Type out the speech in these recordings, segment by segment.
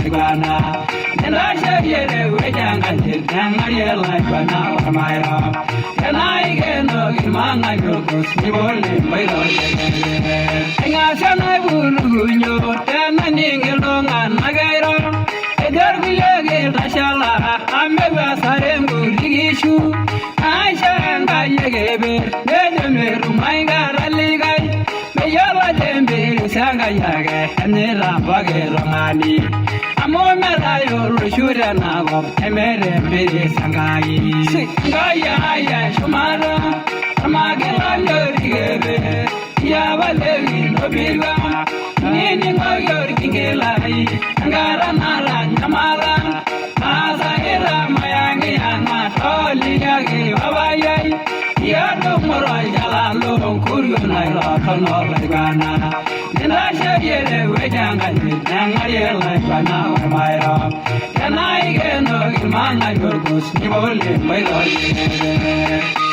Laiguana. And I shall get away and I did Maria Laiguana or my rock. And I get no man like Rocos, you only by the and I shall I would know then I need along and Magairo. And there we again, I shall I'm a Sarem issue. I shall gave it, then the my God, I ligai. Yalla dembe sanga yaga anela bage romani amoma layo rushura na go emere be sangai ngaya ya shumara amagela yorigebe ya valevi nobilwa nini ngoyor kingelai ngara nala nyamala azaira mayangi anga toli yage babayai Yado morai jalalo kuryo naira kono Laiguana. And I shall get away and I did Maria Laiguana or my rock. And I get no man like Rocos, you only by the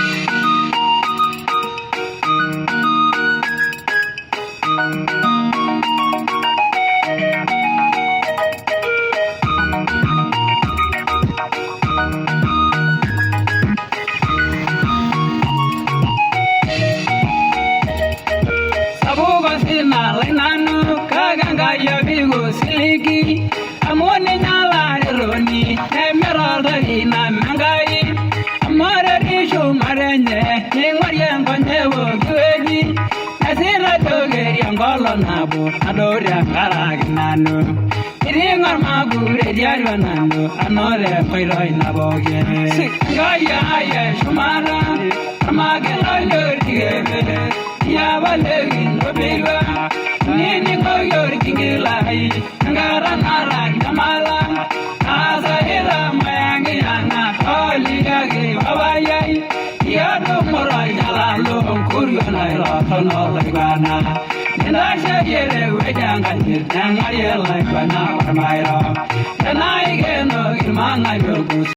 Nanu kaganga ya bigo siliki amone nyala roni emerald ina mangai amara risho marenye ningwarie ngonye wo gwebi asira dogeri angolo nabo adoria karagnano iringar magure diario nando anore koiro inaboge ngaya ya shumara amagelo yorigebe ya valegi nobilwa Nini ngoyor kingilai ngara nara nyamala azahira mayangi anga toli yage babayai yado morai jalalo kuryo naira kono Laiguana Nina shagere wejanga nirnanga Laiguana warmairo Nana igeno ilmanga yorgus